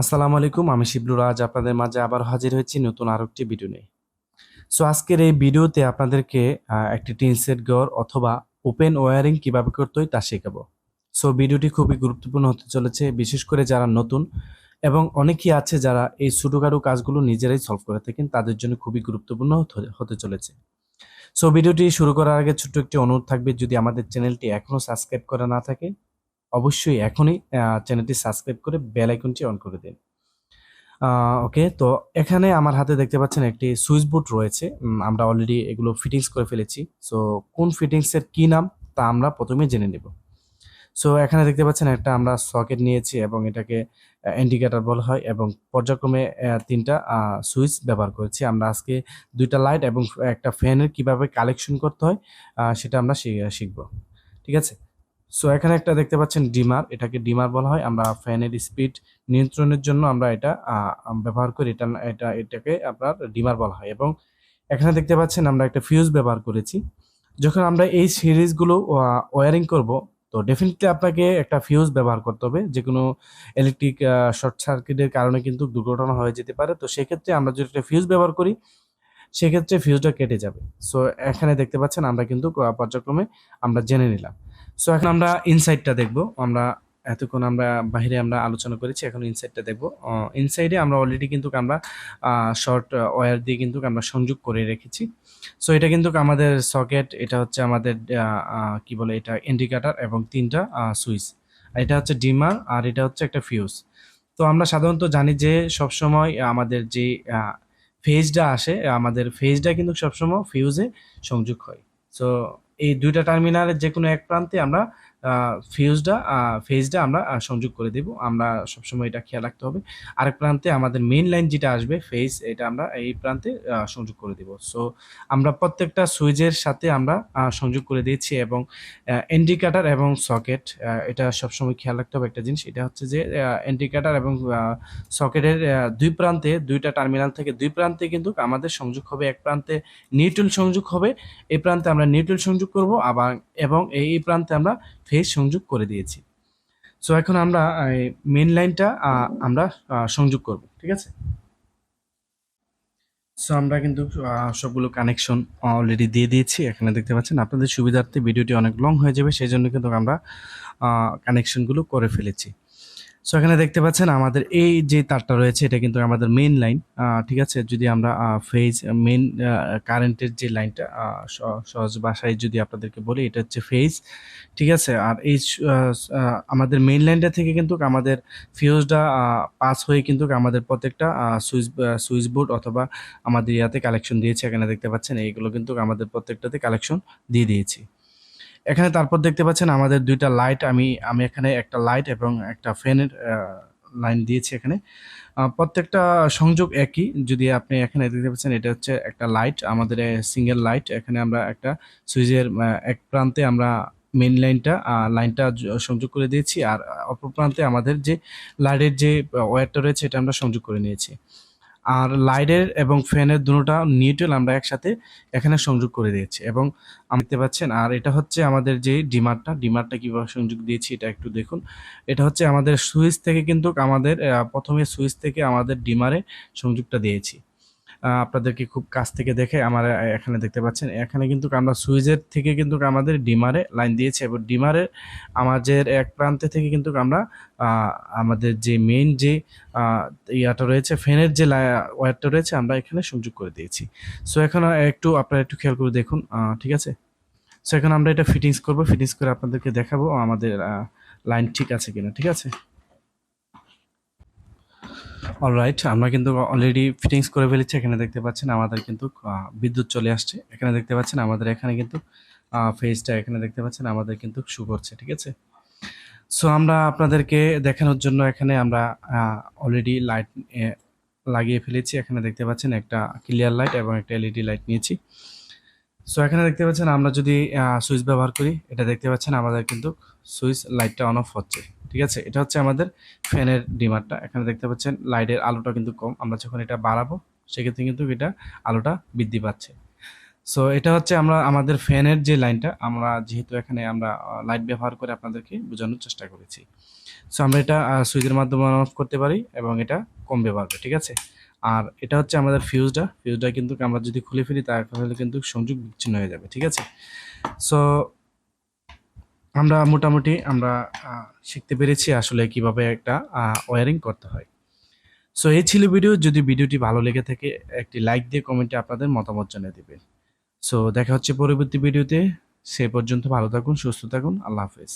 আসসালামু আলাইকুম, আমি শিবলু আজ আপনাদের মাঝে আবার হাজির হয়েছি নতুন আরো একটি ভিডিও নিয়ে। সো আজকের এই ভিডিওতে আপনাদেরকে একটি টিন সেট ঘর অথবা ওপেন ওয়্যারিং কিভাবে করতে হয় তা শেখাবো। সো ভিডিওটি খুবই গুরুত্বপূর্ণ হতে চলেছে, বিশেষ করে যারা নতুন এবং অনেকেই আছে যারা এই ছোটখাটো কাজগুলো নিজেরাই সলভ করে থাকেন, তাদের জন্য খুবই গুরুত্বপূর্ণ হতে চলেছে। সো ভিডিওটি শুরু করার আগে ছোট্ট একটি অনুরোধ থাকবে, যদি আমাদের চ্যানেলটি এখনো সাবস্ক্রাইব করা না থাকে অবশ্যই এখনই চ্যানেলটি সাবস্ক্রাইব করে বেল আইকনটি অন করে দিন। ওকে, তো এখানে আমার হাতে দেখতে পাচ্ছেন একটি সুইচ বোর্ড রয়েছে। আমরা অলরেডি এগুলো ফিটিংস করে ফেলেছি। সো কোন ফিটিংসের কি নাম তা আমরা প্রথমে জেনে নেব। সো এখানে দেখতে পাচ্ছেন একটা আমরা সকেট নিয়েছি এবং এটাকে ইন্ডিকেটর বলা হয় এবং পর্যায়ক্রমে তিনটা সুইচ ব্যবহার করেছি। আমরা আজকে দুইটা লাইট এবং একটা ফ্যানের কিভাবে কালেকশন করতে হয় সেটা আমরা শিখব। ঠিক আছে। সো এখানে একটা দেখতে পাচ্ছেন ডিমার, এটাকে ডিমার বলা হয়। আমরা ফ্যানের স্পিড নিয়ন্ত্রণের জন্য আমরা এটা ব্যবহার করি। এটাকে আপনার ডিমার বলা হয়। এবং এখানে দেখতে পাচ্ছেন আমরা একটা ফিউজ ব্যবহার করেছি। যখন আমরা এই সিরিজগুলো ওয়্যারিং করব, তো ডেফিনেটলি আপনাকে একটা ফিউজ ব্যবহার করতে হবে। যে কোনো ইলেকট্রিক শর্ট সার্কিটের কারণে কিন্তু দুর্ঘটনা হয়ে যেতে পারে। তো সেক্ষেত্রে আমরা যদি একটা ফিউজ ব্যবহার করি, সেক্ষেত্রে ফিউজটা কেটে যাবে। সো এখানে দেখতে পাচ্ছেন আমরা কিন্তু পর্যায়ক্রমে আমরা জেনে নিলাম। সো এখন আমরা ইনসাইডটা দেখব। আমরা এতক্ষণ আমরা বাইরে আমরা আলোচনা করেছি, এখন ইনসাইডটা দেখব। ইনসাইডে আমরা অলরেডি কিন্তু আমরা শর্ট ওয়্যার দিয়ে কিন্তু আমরা সংযোগ করে রেখেছি। সো এটা কিন্তু আমাদের সকেট, এটা হচ্ছে আমাদের কি বলে এটা ইন্ডিকেটর এবং তিনটা সুইচ। এটা হচ্ছে ডিমার আর এটা হচ্ছে একটা ফিউজ। তো আমরা সাধারণত জানি যে সবসময় আমাদের যে ফেজটা আসে, আমাদের ফেজটা কিন্তু সবসময় ফিউজে সংযোগ হয়। সো এই দুইটা টার্মিনালের যে কোনো এক প্রান্তে আমরা ফেজটা আমরা সংযোগ করে দেব। আমরা সবসময় এটা খেয়াল রাখতে হবে। আরেক প্রান্তে আমাদের মেইন লাইন যেটা আসবে ফেজ, এটা আমরা এই প্রান্তে সংযোগ করে দেব। সো আমরা প্রত্যেকটা সুইচের সাথে আমরা সংযোগ করে দিয়েছি এবং ইন্ডিকেটর এবং সকেট, এটা সবসময় খেয়াল রাখতে হবে একটা জিনিস। এটা হচ্ছে যে ইন্ডিকেটর এবং সকেটের দুই প্রান্তে, দুইটা টার্মিনাল থেকে দুই প্রান্তে কিন্তু আমাদের সংযোগ হবে। এক প্রান্তে নিউট্রাল সংযোগ হবে, এই প্রান্তে আমরা নিউট্রাল সংযোগ করব আবার, এবং এই প্রান্তে আমরা ফেজ সংযোগ করে দিয়েছি। সো এখন আমরা মেইন লাইনটা আমরা সংযোগ করব। ঠিক আছে। সো আমরা কিন্তু সবগুলো কানেকশন অলরেডি দিয়ে দিয়েছি। এখানে দেখতে পাচ্ছেন, আপনাদের সুবিধার্থে ভিডিওটি অনেক লং হয়ে যাবে, সেই জন্য কিন্তু আমরা কানেকশনগুলো করে ফেলেছি। সো এখানে দেখতে পাচ্ছেন আমাদের এই যে তারটা রয়েছে, এটা কিন্তু আমাদের মেইন লাইন। ঠিক আছে। যদি আমরা ফেজ মেইন কারেন্টের যে লাইনটা সহজ ভাষায় যদি আপনাদেরকে বলি, এটা হচ্ছে ফেজ। ঠিক আছে। আর এই আমাদের মেইন লাইনটা থেকে কিন্তু আমাদের ফিউজটা পাস হয়ে কিন্তু আমাদের প্রত্যেকটা সুইচ বোর্ড অথবা আমাদের ইয়াতে কালেকশন দিয়েছে। এখানে দেখতে পাচ্ছেন এইগুলো কিন্তু আমাদের প্রত্যেকটাতে কালেকশন দিয়ে দিয়েছি। এখানে তারপর দেখতে পাচ্ছেন আমাদের দুইটা লাইট, আমি আমি এখানে একটা লাইট এবং একটা ফ্যানের লাইন দিয়েছি এখানে। প্রত্যেকটা সংযোগ একই। যদি আপনি এখানে দেখতে পাচ্ছেন, এটা হচ্ছে একটা লাইট, আমাদের সিঙ্গেল লাইট। এখানে আমরা একটা সুইচের এক প্রান্তে আমরা মেইন লাইনটা সংযোগ করে দিয়েছি, আর অপর প্রান্তে আমাদের যে লাইটের যে ওয়্যারটা রয়েছে এটা আমরা সংযোগ করে নিয়েছি। আর লাইটের এবং ফ্যানের দুটোটা নিউট্রাল আমরা একসাথে এখানে সংযোগ করে দিয়েছি এবং দেখতে পাচ্ছেন। আর এটা হচ্ছে আমাদের যে ডিমারটা কিভাবে সংযোগ দিয়েছি এটা একটু দেখুন। এটা হচ্ছে আমাদের সুইচ থেকে কিন্তু আমাদের প্রথমে সুইচ থেকে আমাদের ডিমারে সংযোগটা দিয়েছি। আপনাদেরকে খুব কাছ থেকে দেখে আমার এখানে দেখতে পাচ্ছেন, এখানে কিন্তু আমরা সুইচের থেকে কিন্তু আমাদের ডিমারে লাইন দিয়েছি এবং ডিমারের আমাদের এক প্রান্তে থেকে কিন্তু আমরা আমাদের যে মেইন যে ইয়াটা রয়েছে, ফ্যানের যে ওয়্যারটা রয়েছে আমরা এখানে সংযোগ করে দিয়েছি। সো এখন আপনারা একটু খেয়াল করে দেখুন। ঠিক আছে। সো এখন আমরা এটা ফিটিংস করে আপনাদেরকে দেখাবো আমাদের লাইন ঠিক আছে কিনা। ঠিক আছে। অলরাইট, আমরা কিন্তু অলরেডি ফিটিংস করে ফেলেছি। এখানে দেখতে পাচ্ছেন আমাদের কিন্তু বিদ্যুৎ চলে আসছে। এখানে দেখতে পাচ্ছেন আমাদের এখানে কিন্তু ফেজটা এখানে দেখতে পাচ্ছেন আমাদের কিন্তু শো করছে। ঠিক আছে। সো আমরা আপনাদেরকে দেখানোর জন্য এখানে আমরা অলরেডি লাইট লাগিয়ে ফেলেছি। এখানে দেখতে পাচ্ছেন একটা ক্লিয়ার লাইট এবং একটা এলইডি লাইট নিয়েছি। সো এখানে দেখতে পাচ্ছেন আমরা যদি সুইচ ব্যবহার করি, এটা দেখতে পাচ্ছেন আমাদের কিন্তু সুইচ লাইটটা অন অফ হচ্ছে। ঠিক আছে। এটা হচ্ছে আমাদের ফ্যানের ডিমারটা। এখানে দেখতে পাচ্ছেন লাইটের আলোটা কিন্তু কম, আমরা যখন এটা বাড়াবো সেক্ষেত্রে কিন্তু এটা আলোটা বৃদ্ধি পাচ্ছে। সো এটা হচ্ছে আমরা আমাদের ফ্যানের যে লাইনটা, আমরা যেহেতু এখানে আমরা লাইট ব্যবহার করে আপনাদেরকে বোঝানোর চেষ্টা করেছি। সো আমরা এটা সুইচের মাধ্যমে অন অফ করতে পারি এবং এটা কমবে বাড়বে, ঠিক আছে। আর এটা হচ্ছে আমাদের ফিউজটা কিন্তু আমরা যদি খুলে ফেলি তাহলে কিন্তু সংযোগ বিচ্ছিন্ন হয়ে যাবে, ঠিক আছে। সো আমরা মোটামুটি শিখতে পেরেছি আসলে কিভাবে একটা ওয়্যারিং করতে হয়। সো এই ছিল ভিডিও। যদি ভিডিওটি ভালো লেগে থাকে একটি লাইক দিয়ে কমেন্টে আপনাদের মতামত জানিয়ে দিবেন। সো দেখা হচ্ছে পরবর্তী ভিডিওতে। সে পর্যন্ত ভালো থাকুন, সুস্থ থাকুন, আল্লাহ হাফেজ।